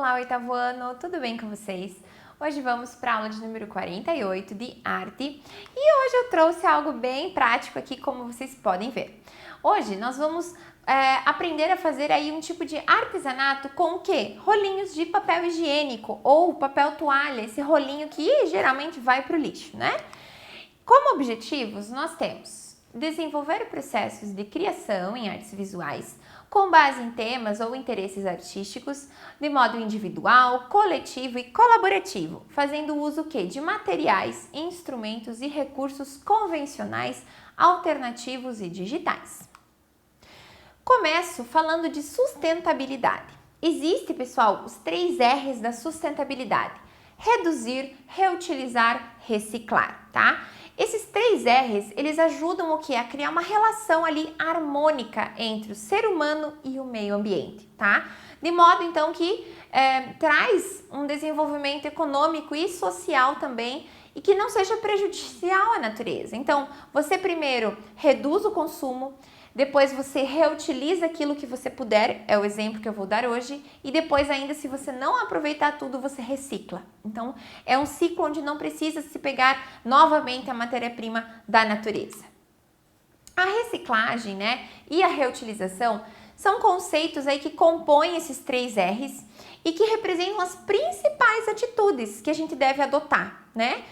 Olá, oitavo ano, tudo bem com vocês? Hoje vamos para a aula de número 48 de arte e hoje eu trouxe algo bem prático aqui, como vocês podem ver. Hoje nós vamos aprender a fazer aí um tipo de artesanato com o quê? Rolinhos de papel higiênico ou papel toalha, esse rolinho que geralmente vai para o lixo, né? Como objetivos, nós temos desenvolver processos de criação em artes visuais com base em temas ou interesses artísticos de modo individual, coletivo e colaborativo, fazendo uso o quê? De materiais, instrumentos e recursos convencionais, alternativos e digitais. Começo falando de sustentabilidade. Existe, pessoal, os 3 R's da sustentabilidade: reduzir, reutilizar, reciclar, tá? Esses 3 R's, eles ajudam o quê? A criar uma relação ali harmônica entre o ser humano e o meio ambiente, tá? De modo, então, que traz um desenvolvimento econômico e social também e que não seja prejudicial à natureza. Então, você primeiro reduz o consumo, depois você reutiliza aquilo que você puder, é o exemplo que eu vou dar hoje, e depois ainda, se você não aproveitar tudo, você recicla. Então, é um ciclo onde não precisa se pegar novamente a matéria-prima da natureza. A reciclagem, né, e a reutilização são conceitos aí que compõem esses 3 R's e que representam as principais atitudes que a gente deve adotar, né,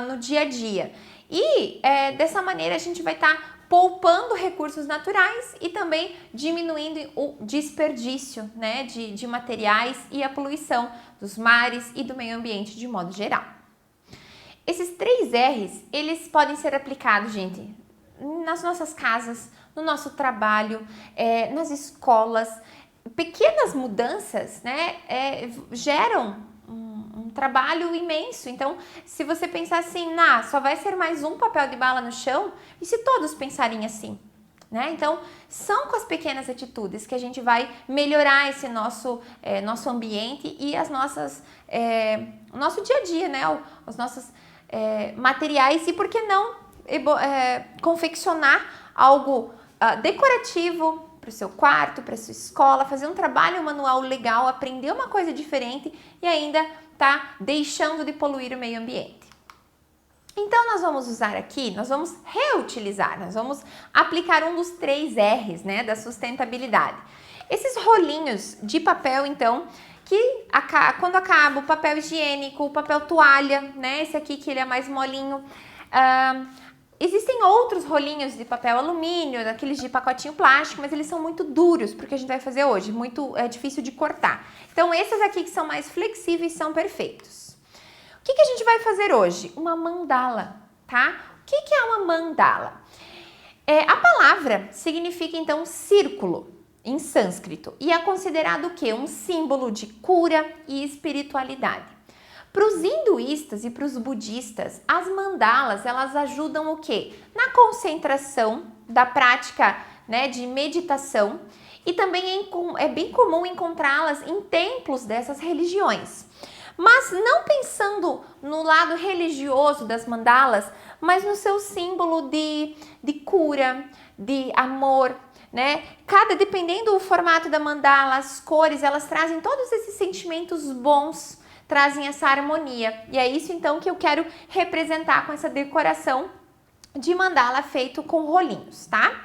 no dia a dia. E dessa maneira a gente vai estar poupando recursos naturais e também diminuindo o desperdício, né, de materiais e a poluição dos mares e do meio ambiente de modo geral. Esses 3 R's, eles podem ser aplicados, gente, nas nossas casas, no nosso trabalho, nas escolas. Pequenas mudanças, né, geram um trabalho imenso. Então, se você pensar assim, só vai ser mais um papel de bala no chão, e se todos pensarem assim, né? Então, são com as pequenas atitudes que a gente vai melhorar esse nosso ambiente e as nossas, o nosso dia a dia, né? Os nossos materiais, e por que não confeccionar algo decorativo para o seu quarto, para a sua escola, fazer um trabalho manual legal, aprender uma coisa diferente e ainda tá deixando de poluir o meio ambiente. Então, nós vamos usar aqui, nós vamos reutilizar, nós vamos aplicar um dos 3 R's, né, da sustentabilidade. Esses rolinhos de papel, então, que quando acaba o papel higiênico, o papel toalha, né, esse aqui que ele é mais molinho, existem outros rolinhos de papel alumínio, daqueles de pacotinho plástico, mas eles são muito duros para o que a gente vai fazer hoje, é difícil de cortar. Então, esses aqui que são mais flexíveis são perfeitos. O que a gente vai fazer hoje? Uma mandala, tá? O que é uma mandala? A palavra significa, então, círculo em sânscrito e é considerado o quê? Um símbolo de cura e espiritualidade. Para os hinduístas e para os budistas, as mandalas, elas ajudam o quê? Na concentração da prática, né, de meditação, e também é bem comum encontrá-las em templos dessas religiões. Mas não pensando no lado religioso das mandalas, mas no seu símbolo de cura, de amor, né? Dependendo do formato da mandala, as cores, elas trazem todos esses sentimentos bons, trazem essa harmonia. E é isso então que eu quero representar com essa decoração de mandala feito com rolinhos, tá?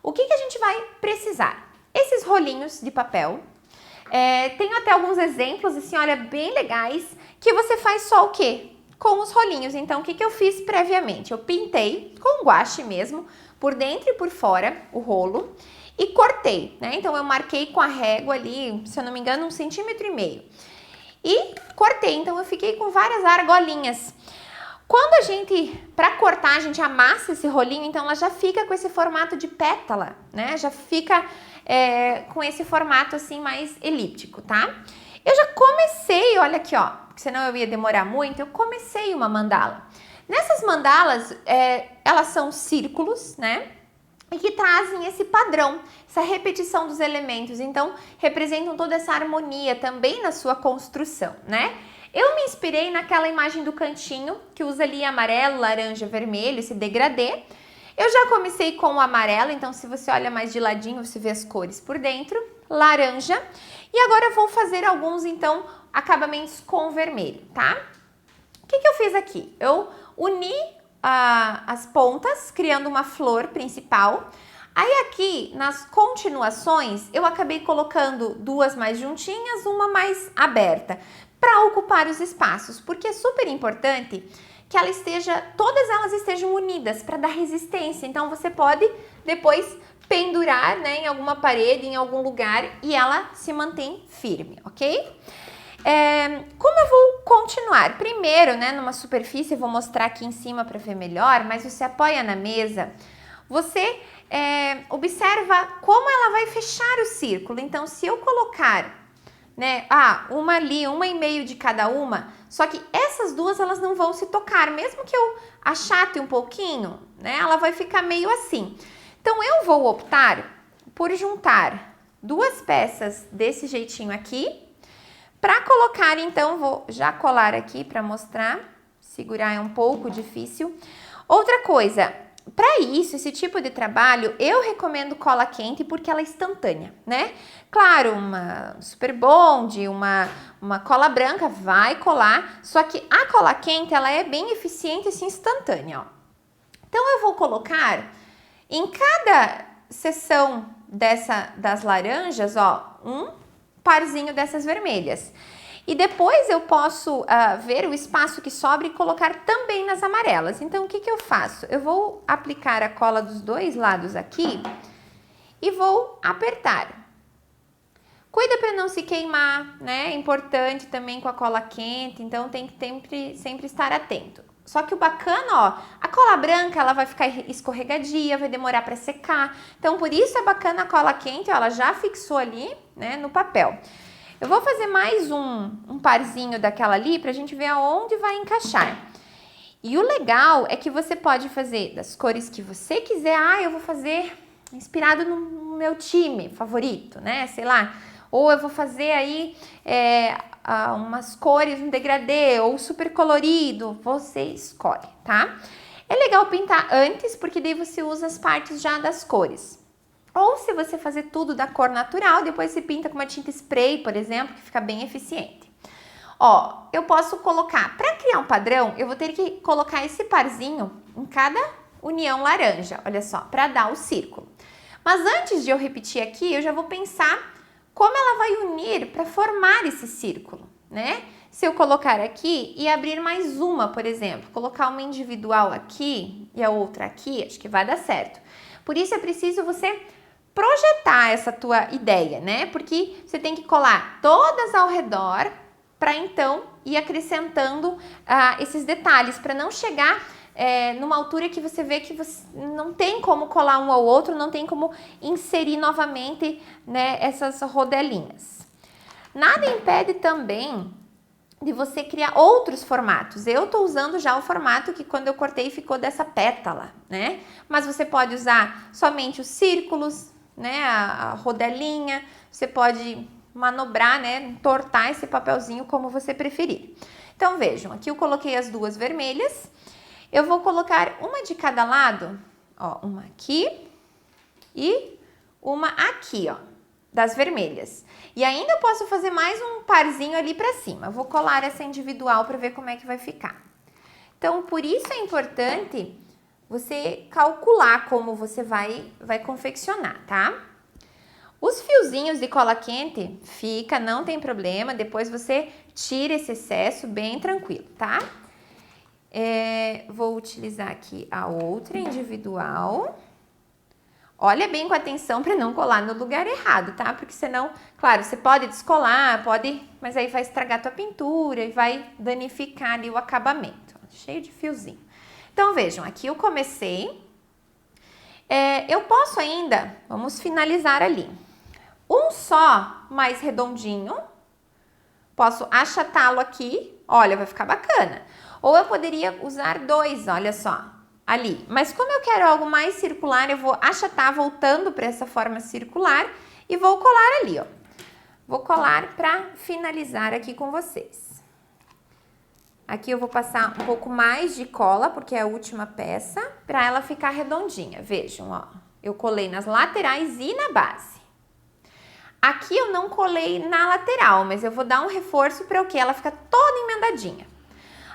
O que a gente vai precisar? Esses rolinhos de papel. Tenho até alguns exemplos, assim, olha, bem legais, que você faz só o quê? Com os rolinhos. Então, o que eu fiz previamente? Eu pintei com guache mesmo, por dentro e por fora, o rolo, e cortei, né? Então, eu marquei com a régua ali, se eu não me engano, 1,5 cm. E cortei, então eu fiquei com várias argolinhas. Quando para cortar, a gente amassa esse rolinho, então ela já fica com esse formato de pétala, né? Já fica com esse formato assim mais elíptico, tá? Eu já comecei, olha aqui, ó, porque senão eu ia demorar muito, eu comecei uma mandala. Nessas mandalas, elas são círculos, né? E que trazem esse padrão, essa repetição dos elementos, então representam toda essa harmonia também na sua construção, né? Eu me inspirei naquela imagem do cantinho, que usa ali amarelo, laranja, vermelho, esse degradê, Eu já comecei com o amarelo, então se você olha mais de ladinho, você vê as cores por dentro. Laranja. E agora eu vou fazer alguns, então, acabamentos com vermelho, tá? O que eu fiz aqui? Eu uni as pontas, criando uma flor principal. Aí aqui, nas continuações, eu acabei colocando duas mais juntinhas, uma mais aberta, para ocupar os espaços, porque é super importante que todas elas estejam unidas para dar resistência. Então, você pode depois pendurar, né, em alguma parede, em algum lugar, e ela se mantém firme, ok? Como eu vou continuar? Primeiro, né, numa superfície, eu vou mostrar aqui em cima para ver melhor, mas você apoia na mesa, você observa como ela vai fechar o círculo. Então, se eu colocar, né, uma ali, 1,5 de cada uma, só que essas duas elas não vão se tocar, mesmo que eu achate um pouquinho, né, ela vai ficar meio assim. Então, eu vou optar por juntar duas peças desse jeitinho aqui, para colocar, então, vou já colar aqui para mostrar, segurar é um pouco difícil. Outra coisa, para isso, esse tipo de trabalho, eu recomendo cola quente porque ela é instantânea, né? Claro, uma Super Bond, uma cola branca vai colar, só que a cola quente, ela é bem eficiente e assim, instantânea, ó. Então, eu vou colocar em cada seção das laranjas, ó, um parzinho dessas vermelhas. E depois eu posso ver o espaço que sobra e colocar também nas amarelas. Então, o que eu faço? Eu vou aplicar a cola dos dois lados aqui e vou apertar. Cuida para não se queimar, né? É importante também com a cola quente, então tem que sempre estar atento. Só que o bacana, ó, a cola branca ela vai ficar escorregadia, vai demorar para secar. Então, por isso é bacana a cola quente, ó, ela já fixou ali, né, no papel. Eu vou fazer mais um parzinho daquela ali pra gente ver aonde vai encaixar. E o legal é que você pode fazer das cores que você quiser. Eu vou fazer inspirado no meu time favorito, né? Sei lá. Ou eu vou fazer aí umas cores, um degradê ou super colorido. Você escolhe, tá? É legal pintar antes, porque daí você usa as partes já das cores. Ou se você fazer tudo da cor natural, depois você pinta com uma tinta spray, por exemplo, que fica bem eficiente. Ó, eu posso colocar, para criar um padrão, eu vou ter que colocar esse parzinho em cada união laranja, olha só, para dar o círculo. Mas antes de eu repetir aqui, eu já vou pensar como ela vai unir para formar esse círculo, né? Se eu colocar aqui e abrir mais uma, por exemplo, colocar uma individual aqui e a outra aqui, acho que vai dar certo. Por isso é preciso você projetar essa tua ideia, né? Porque você tem que colar todas ao redor para então ir acrescentando esses detalhes, para não chegar numa altura que você vê que você não tem como colar um ao outro, não tem como inserir novamente, né, essas rodelinhas. Nada impede também de você criar outros formatos. Eu tô usando já o formato que quando eu cortei ficou dessa pétala, né? Mas você pode usar somente os círculos, né? A rodelinha, você pode manobrar, né? Entortar esse papelzinho como você preferir. Então vejam, aqui eu coloquei as duas vermelhas. Eu vou colocar uma de cada lado, ó, uma aqui e uma aqui, ó, das vermelhas. E ainda eu posso fazer mais um parzinho ali pra cima. Eu vou colar essa individual para ver como é que vai ficar. Então, por isso é importante você calcular como você vai confeccionar, tá? Os fiozinhos de cola quente fica, não tem problema. Depois você tira esse excesso bem tranquilo, tá? Vou utilizar aqui a outra individual. Olha bem com atenção para não colar no lugar errado, tá? Porque senão, claro, você pode descolar, mas aí vai estragar a tua pintura e vai danificar ali o acabamento. Cheio de fiozinho. Então, vejam, aqui eu comecei. Eu posso ainda, vamos finalizar ali. Um só mais redondinho. Posso achatá-lo aqui. Olha, vai ficar bacana. Ou eu poderia usar dois, olha só. Ali, mas como eu quero algo mais circular, eu vou achatar voltando para essa forma circular e vou colar ali, ó. Vou colar para finalizar aqui com vocês. Aqui eu vou passar um pouco mais de cola, porque é a última peça, para ela ficar redondinha. Vejam, ó, eu colei nas laterais e na base. Aqui eu não colei na lateral, mas eu vou dar um reforço para o quê? Ela fica toda emendadinha.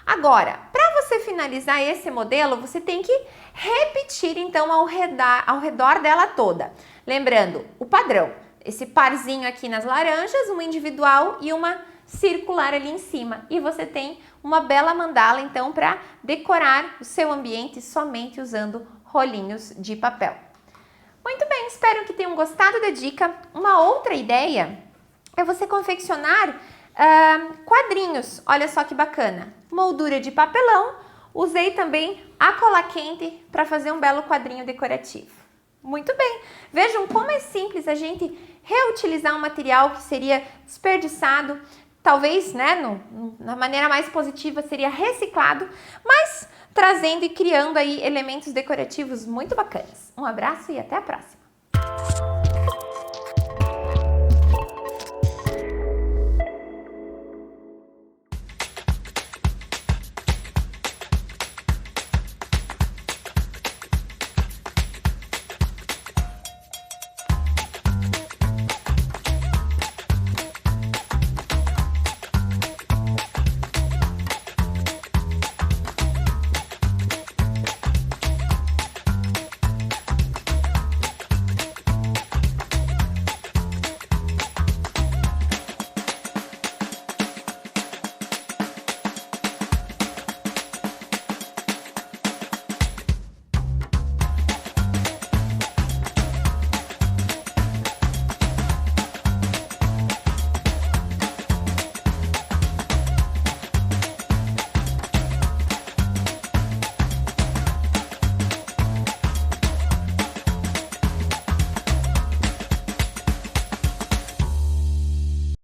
Agora, para você finalizar esse modelo, você tem que repetir então ao redor dela toda. Lembrando, o padrão, esse parzinho aqui nas laranjas, uma individual e uma circular ali em cima. E você tem uma bela mandala então para decorar o seu ambiente somente usando rolinhos de papel. Muito bem, espero que tenham gostado da dica. Uma outra ideia é você confeccionar quadrinhos. Olha só que bacana. Moldura de papelão. Usei também a cola quente para fazer um belo quadrinho decorativo. Muito bem. Vejam como é simples a gente reutilizar um material que seria desperdiçado. Talvez, né, na maneira mais positiva seria reciclado, mas trazendo e criando aí elementos decorativos muito bacanas. Um abraço e até a próxima!